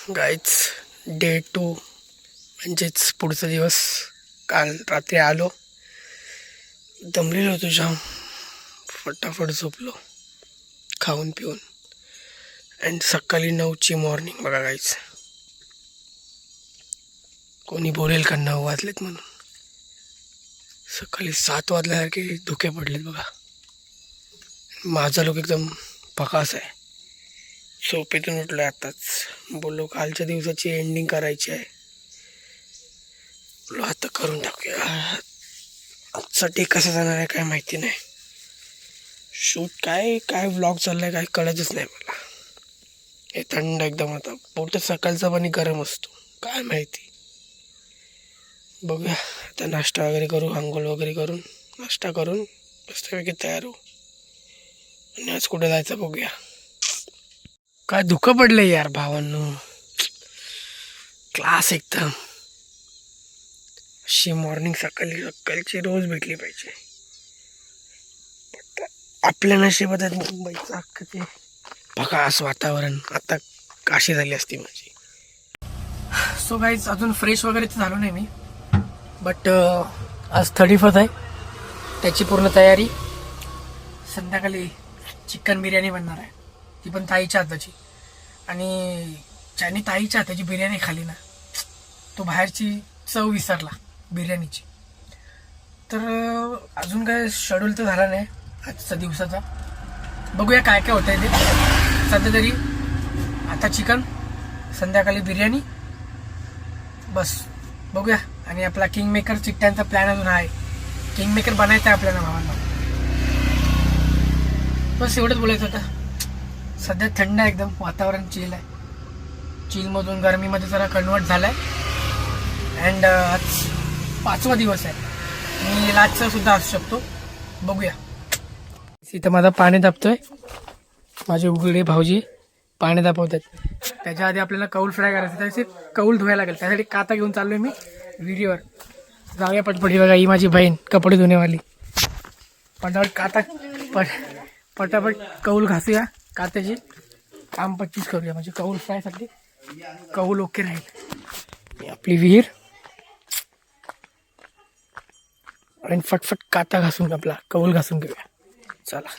गाईच day 2 म्हणजेच पुढचा दिवस. काल रात्री आलो, दमलेलो जाम, फटाफट झोपलो खाऊन पिऊन. अँड सकाळी 9ची मॉर्निंग बघा गाईच. कोणी बोलेल का 9 वाजलेत म्हणून? सकाळी 7 वाजल्यासारखे धुके पडलेत बघा. माझा लोक एकदम पकास आहे. झोपेतून उठलो आताच. बोललो कालच्या दिवसाची एंडिंग करायची आहे. बोललो आता करून टाकूया. आजचा डे कसा जाणार आहे काय माहिती नाही. शूट काय व्लॉग चाललाय काय कळतच नाही मला. हे थंड एकदम. आता बहुतेक सकाळचा पाणी गरम असतो काय माहिती. बघूया आता. नाश्ता वगैरे करू, आंघोळ वगैरे करून नाश्ता करून मस्तपैकी तयार होऊ आणि आज कुठे जायचं बघूया. काय धुकं पडलंय यार भावांनो. क्लास एकदम. अशी मॉर्निंग सकाळची रोज भेटली पाहिजे. आपल्या नशिबात आहेत मुंबईचं अख्खं ते भकास वातावरण. आता काशी झाली असती माझी. सो गाईज अजून फ्रेश वगैरे तर झालो नाही मी, बट आज 31st आहे. त्याची पूर्ण तयारी. संध्याकाळी चिकन बिर्याणी बनणार आहे, ती पण ताईच्या हाताची. आणि ज्याने ताईच्या हाताची बिर्याणी खाली ना, तो बाहेरची चव विसरला बिर्याणीची. तर अजून काय शेड्यूल तर झाला नाही आजचा दिवसाचा. बघूया काय काय होतं आहे ते. सध्या तरी आता चिकन, संध्याकाळी बिर्याणी, बस बघूया. आणि आपला किंगमेकर चिकट्यांचा प्लॅन अजून आहे. किंगमेकर बनायचा आहे आपल्याला भावांना. बस एवढंच बोलायचं होतं. सध्या थंड आहे एकदम, वातावरण चिल आहे. चिलमधून गरमीमध्ये जरा कन्वर्ट झालं आहे. अँड आज 5वा दिवस आहे. मी लाजचा सुद्धा असू शकतो. बघूया. इथं माझा पाणी दाबतोय. माझे उघडे भाऊजी पाणी दाबवतात. त्याच्या आधी आपल्याला कौल फ्राय करायचं. त्याचे कौल धुवायला लागेल. त्यासाठी काता घेऊन चाललोय मी विहिरीवर. जाऊया पटपटी. बघा ही माझी बहीण कपडे धुण्यावाली. पटापट काता पटापट कौल घासूया. कात्याची काम 25 करूया. म्हणजे कौल फ्रायसाठी कौल ओके राहील. आपली विहीर आणि फटफट काता घासून आपला कौल घासून घेऊया. चला.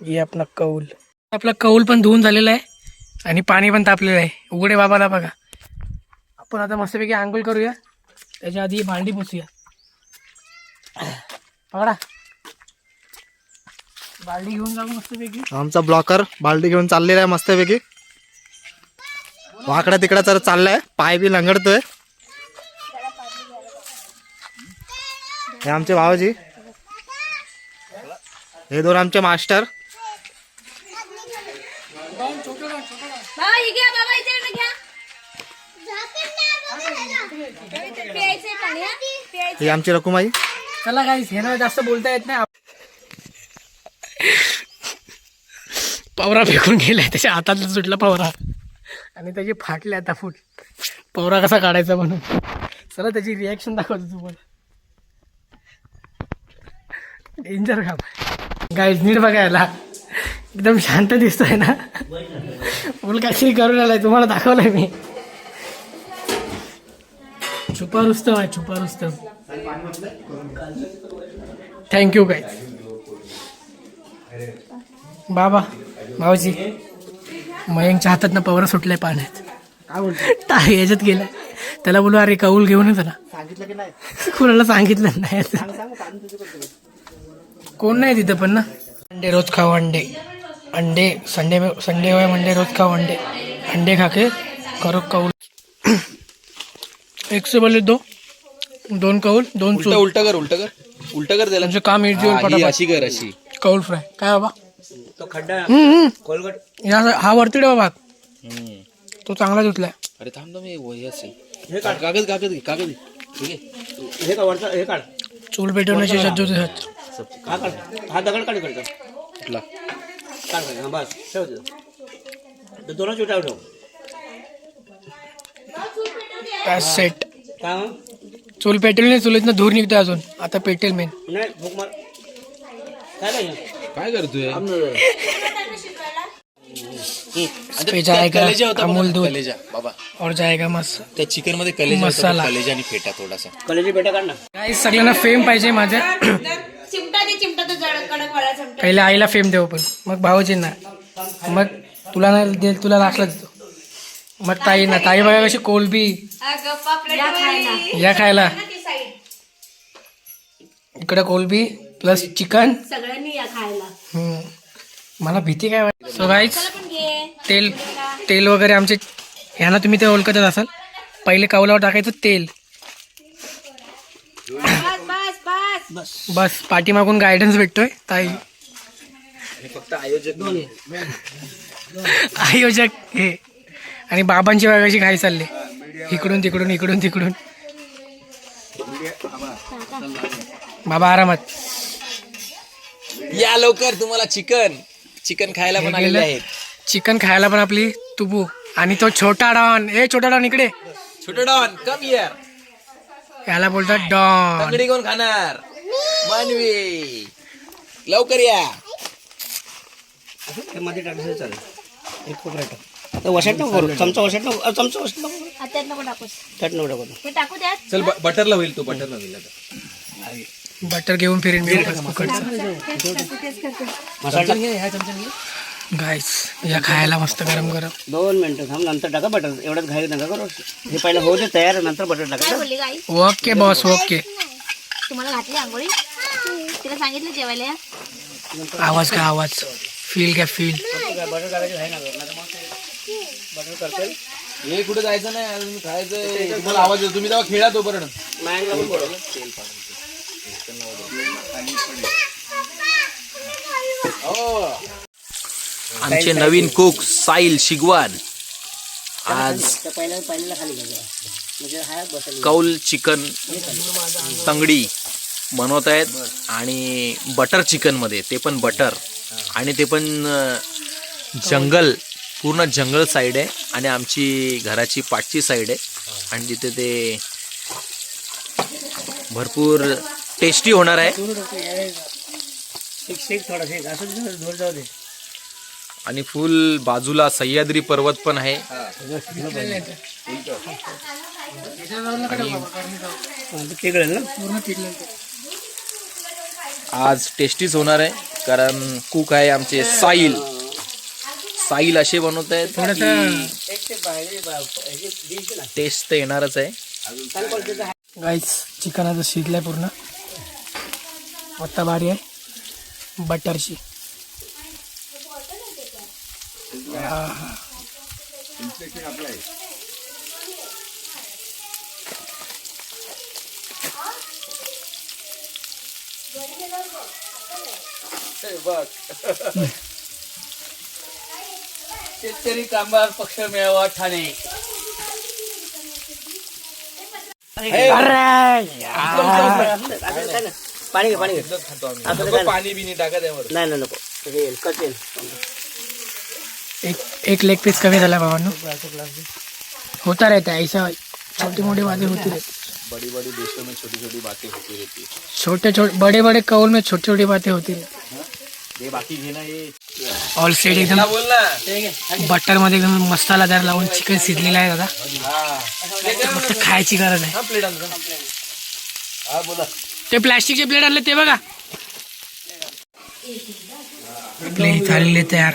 ये आपला कौल. आपला कौल पण धुवून झालेला आहे आणि पाणी पण तापलेलं आहे. उघडे बाबाला बघा. आपण आता मस्तपैकी आंघोळ करूया. त्याच्या आधी भांडी पुसूया. पकडा बाल्डी घेऊन जाऊ मस्तपैकी. आमचा ब्लॉकर बाल्डी घेऊन चाललेला आहे मस्तपैकी. वाकडा तिकडा तर चाललाय. पाय बी लंगडतोय. हे आमचे भाऊजी, हे दोन आमचे मास्टर. ही आमची रकुमाई. चला गाईस, हे ना जास्त बोलता येत नाही. पवरा फेकून गेलाय. त्याच्या हातातला सुटला पवरा आणि त्याची फाटले आता फूट. पवरा कसा काढायचा म्हणून. चला त्याची रिॲक्शन दाखवतो तुम्हाला. डेंजर काम गाईस. नीट बघायला एकदम शांत दिसतोय ना. बोल काहीतरी करून आलाय. तुम्हाला दाखवलंय मी. छुपा रुस्तम आहे, छुपा रुस्तम. थँक्यू गाईस. बाबा भाऊजी, मयंकच्या हातातनं पवरा सुटलाय पाण्यात. टाळ याच्यात गेलाय. त्याला बोलू अरे कौल घेऊन येतो ना. सांगितलं की नाही? कुणाला सांगितलं नाही. कोण नाही तिथं पण ना. अंडे रोज खाओ. अंडे संडे हुए मंडे रोज खाओ अंडे. अंडे खा के करो कौल. 1 से बोले 2 कौल 2 चूल. उलटा कर त्याला. तुमचं काम इझी होईल. अशी कर अशी. कौल फ्राय काय बाबा. तो खड्डा हा वरती ठेवा भाग. तो चांगला धुतलाय. अरे थांब मी वही असेल. कागद ठीक आहे. हे काढ. चूल पेटवण्याची सज्ज हा दगड काढ इकडचा. कुठला काढ. बस ठेव. दोन छोटा ठेव. सेट. चूल पेटेल नाही. चुलीतनं धूर निघतोय अजून. आता पेटेल मेन. नाही भूक मार. काय काय करतोय पे जाएगा कलेजा होता अमूल दूध कलेजा बाबा और जाएगा मस्त त्या चिकन मध्ये कलेजा होता मसाला. कलेजा आणि फेटा थोडासा कलेजी पेटा काढ ना. गाईस सगळ्यांना फेम पाहिजे माझ्या चिमटा तो जड कडक वाला चिमटा. पहिले आईला फेम देऊ पण मग भाऊजींना मग तुला नाही देईल तुला लास्टला देतो मग ताईंना ताई बघा कशी कोलबी अगं पापलेट खायला. या खायला ती साईड. इकडे कोलबी प्लस चिकन सगळ्यांनी या खायला. मला भीती काय वाटत सो गाईज चला पण घे. तेल तेल वगैरे आमचे ह्यांना तुम्ही ते ओळखतच असाल पहिले कौलावर टाकायचं तेल बस बस बस. बस पाठीमागून गायडन्स भेटतोय ताई फक्त आयोजक आयोजक हे आणि बाबांची वेळ कशी खाई चालले इकडून तिकडून इकडून तिकडून बाबा आरामात या लवकर तुम्हाला चिकन खायला पण आलेले आहेत चिकन खायला पण आपली तुबू आणि तो छोटा डॉन छोटा डॉन इकडे छोटे डॉन कम हियर याला बोलतात डॉन तंगडी कोण खाणार मानवी लवकर या हे मध्ये टाकायचं चालेल. एक कोपरा टाक. तर वशात नको करू. चमचा वशात नको. चमचा वशात नको करू. आता नको टाकूस. त्यात नको टाकू. हे टाकू द्यात. चल बटरला होईल तो बटरला होईल आता बटर घेऊन फिरेन मी मसाला टाक. गाईस या खायला मस्त गरम गरम 2 मिनिटं थांब नंतर टाका बटर. एवढ्यात घाई नका करू. हे पहिलं होऊ दे तयार नंतर बटर काय टाका. बोलली गाई? ओके बॉस ओके तुम्हाला घातली आंघोळी? तिला सांगितलं जेवायला या. आवाज का आवाज फील क्या फील बटर टाकायची घाई नका. नाहीतर मग ते बटर करतील. हे कुठे जायचं नाही अजून खायचं तुम्हाला आवाज येतो तुम्ही तेव्हा खेळा तोपर्यंत मॅंगला पण बोलव. तेल आमचे नवीन कुक साहिल शिगवान आज पहिल्याला खाली घ्यायचं. म्हणजे हात बसेल. कौल चिकन तंगडी बनवत आहेत आणि बटर चिकन मध्ये ते पण बटर आणि ते पण जंगल पूर्ण जंगल साईड आहे आणि आमची घराची पाठची साईड आहे आणि तिथे ते भरपूर टेस्टी होणार आहे शेक थोडा शेक असं धूर जाऊ दे. आणि फुल बाजूला सह्याद्री पर्वत पण आहे तिकडे ना पूर्ण पिकलं आज टेस्टीच होणार आहे कारण कुक आहे आमचे साहिल असे बनवत आहेत टेस्ट तर येणारच आहे गाईस चिकन आता शिजलंय पूर्ण आता बारी आहे बटरची शेतकरी कामगार पक्ष मिळावा ठाणे. पाणी घे पाणी घे. पाणी बिनी टाका त्यावर नाही नाही नको. हे कचेल. एक लेग पीस कमी झाला बाबांनो होता रहता है ऐसा छोटी मोटी बातें होती रहती बड़ी बड़ी देशों में छोटी छोटी बातें होती रहती है छोटे छोटे बड़े बड़े कौल में छोटी छोटी बातें होती रहती ये बाकी घेना ये ऑल साइड एकदम बोल ना बटर मध्ये एकदम मसालादार लावून चिकन शिजलेलं आहे दादा फक्त खायची गरज आहे हा प्लेट आणतो हा बोला ते प्लॅस्टिकचे प्लेट आणले ते बघा प्लेट झालेले तयार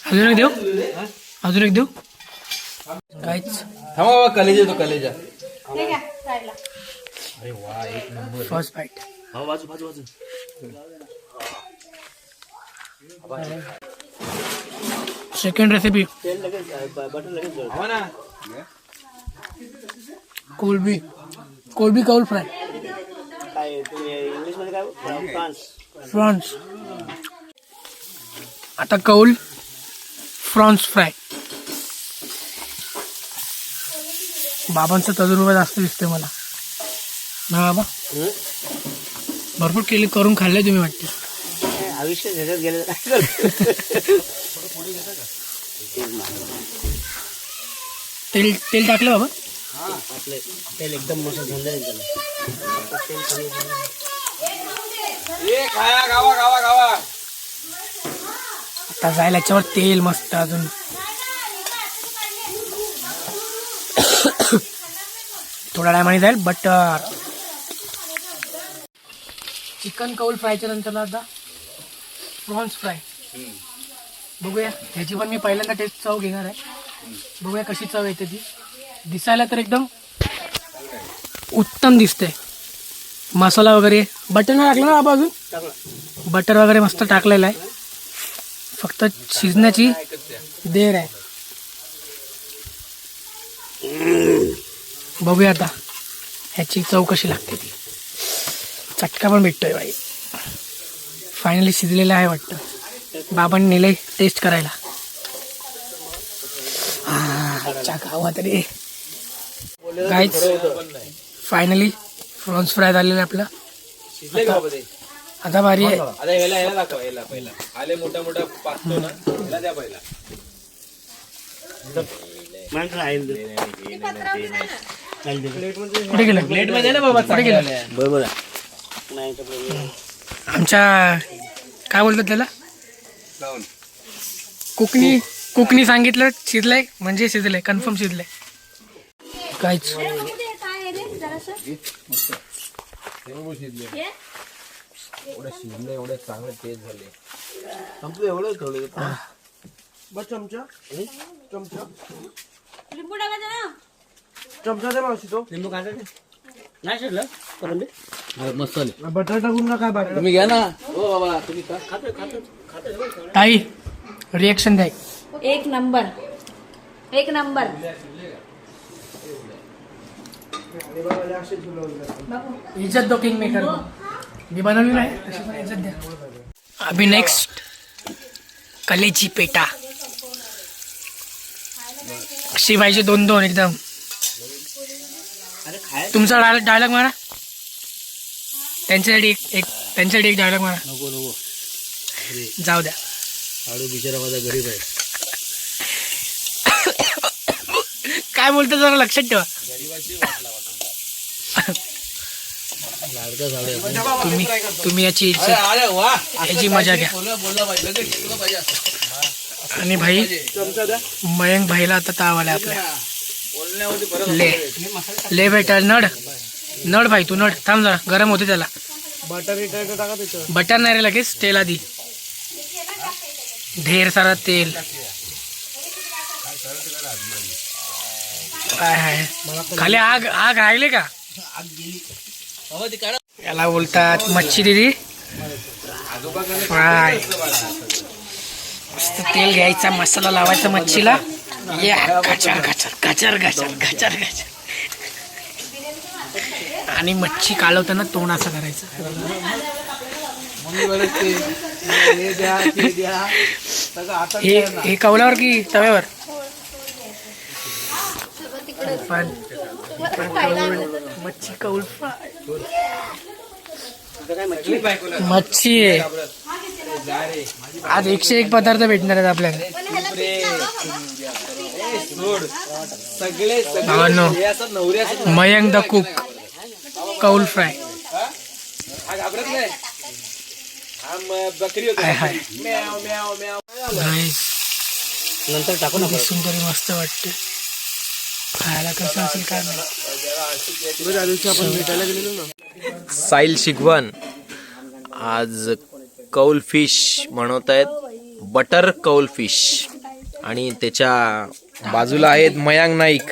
अजून एक देऊ अजून एक देऊ काहीच थांबा बाबा कलेजा तो कलेजा हे घ्या साईडला. अरे वा एक नंबर फर्स्ट बाईट हो बाजू बाजू बाजू सेकंड रेसिपी तेल लगेच बटर लगेच जोड. हवा ना कोलबी कौल फ्राय काय तुम्ही इंग्लिश मध्ये काय फ्रान्स. फ्रॉन्स आता कौल फ्रॉन्स फ्राय बाबांचा तजुर्बा जास्त दिसतोय मला ना बाबा भरपूर केली करून खाल्ले तुम्ही वाटते आयुष्य ह्याच्यात गेलेलं काय तेल तेल टाकलं बाबा आपले तेल एकदम मस्त झंझणीत झालं. तेल कमी झालं. आता जायला याच्यावर तेल मस्त अजून थोडा टायमाने जाईल बटर. चिकन कौल फ्रायच्या नंतर आता प्रॉन्स फ्राय बघूया. ह्याची पण मी पहिल्यांदा टेस्ट चव घेणार आहे. बघूया कशी चव येते ती. दिसायला तर एकदम उत्तम दिसते. मसाला वगैरे बटर नाही टाकलं ना बाबा अजून. बटर वगैरे मस्त टाकलेलं आहे. फक्त शिजण्याची देर आहे. बघूया आता ह्याची चव कशी लागते ती. चटका पण भेटतोय बाई. फायनली शिजलेलं आहे वाटतं. बाबांनी नेलंय टेस्ट करायला. अच्छा खावा तरी गाईच. फायनली प्रॉन्स फ्राय झालेलं आहे आपलं. आता भारी आहे. कुठे गेलं प्लेट मध्ये ना बाबा. कुठे गेलं बरोबर आमच्या काय बोलतात त्याला कुकनी सांगितलं शिजलंय म्हणजे शिजलंय. कन्फर्म शिजलंय. काहीच लिंबू काढा नाही शिरलं करून दे. बटर टाकून ना काय बाकी. तुम्ही घ्या ना. हो बाबा तुम्ही खातो. ताई रिएक्शन द्या. एक नंबर. एक नंबर. इज्जत दो किंग मेकर. मी बनवली नाही तशी पण इज्जत द्या. अभी नेक्स्ट कलेची पेटा. अशी पाहिजे 2-2 एकदम. तुमचा डायलॉग मारा. त्यांच्यासाठी त्यांच्यासाठी एक डायलॉग मारा. नको नको जाऊ द्या. आडू बिचारा माझा गरीब आहे. काय बोलतो जरा लक्षात ठेवा. लाडका झाड तुम्ही याची मजा घ्या. आणि भाई मयंक भाईला आता ताव आलाय आपल्या. ले बेटा नड भाई तू नड थांब जरा. गरम होते त्याला. बटर नाही रे लगेच तेल आधी. ढेर सारा तेल. काय आहे खाली आग आग राहिले का. याला बोलतात मच्छी दिदी फ्राय. मस्त तेल घ्यायचा मसाला लावायचा मच्छीला. या घाचर घाचर घाचर घाचर घाचर घाचर. आणि मच्छी कालवताना तोंड असं करायचं. हे कौलावर की तव्यावर. पण मच्छी कौल फ्राय. मच्छी आहे आज. 101 पदार्थ भेटणार आहेत आपल्याला. भावांनो मयंक द कुक कौल फ्राय. नंतर टाकू ना. दिसून तरी मस्त वाटते. खायला कसं असेल काय नाही. साहिल शिगवन आज कौल फिश बनवत आहेत. बटर कौल फिश. आणि त्याच्या बाजूला आहेत मयांक नाईक.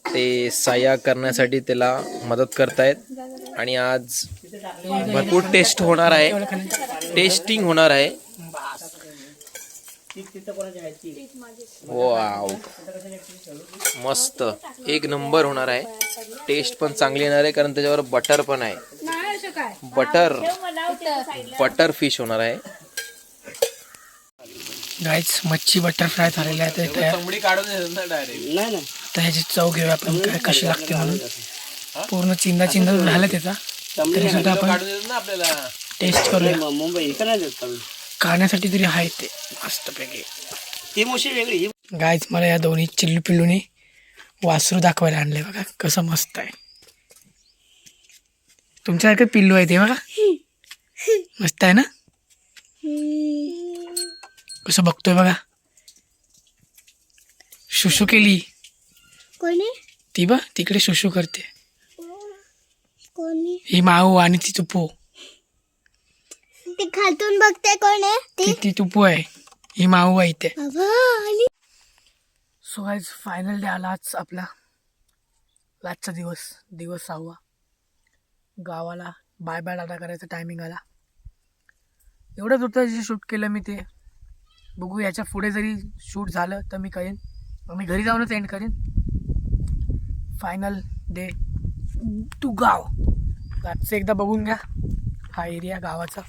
ते सहाय्य करण्यासाठी त्याला मदत करतायत. आणि आज भरपूर टेस्ट होणार आहे. टेस्टिंग होणार आहे. वाव मस्त एक नंबर होणार आहे. टेस्ट पण चांगली येणार आहे कारण त्याच्यावर बटर पण आहे. बटर फिश होणार आहे. गाईच मच्छी बटर फ्राय झालेला आहे. तर ह्याची चव घेऊया आपण काय कशी लागते म्हणून. पूर्ण चिंदा झाला त्याचा तरी सुद्धा आपण टेस्ट करूया. मुंबई खाण्यासाठी तरी आहे ते मस्तपैकी. ती मुशी वेगळी. गाईच मला या दोन्ही चिल्लू पिल्लूनी वासरू दाखवायला आणले. बघा कसं मस्त आहे. तुमच्यासारखं पिल्लू आहे ते बघा. मस्त आहे ना. कसं बघतोय बघा. शुशू केली कोणी ती बा तिकडे शुशू करते. कोणी ही माऊ आणि ती तुपू. ते खालतून बघते कोण आहे ती तुपू आहे. ही माऊ आहे इथे. ती सो गाईज फायनल डे आला आज आपला. आजचा दिवस 6वा. गावाला बाय बाय टाटा करायचा टायमिंग आला. एवढंच होतं जे शूट केलं मी ते. बघू याच्या पुढे जरी शूट झालं तर मी करेन. मग मी घरी जाऊनच एंड करेन. फायनल डे टू गाव. आजचं एकदा बघून घ्या हा एरिया गावाचा.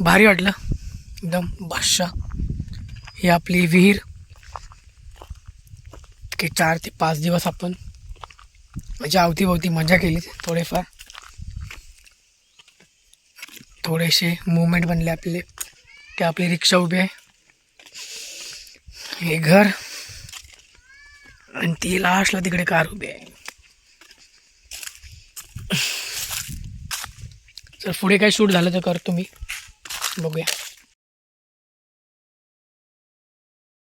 भारी वाटलं एकदम बादशाह. ही आपली विहीर की 4 ते 5 दिवस आपण म्हणजे अवतीभोवती मजा केली. थोडेफार थोडेसे मुवमेंट बनले आपले. ते आपली रिक्षा उभी आहे. हे घर आणि ती लास्टला तिकडे कार उभी आहे. जर पुढे काही शूट झालं तर करतो मी. बघूया.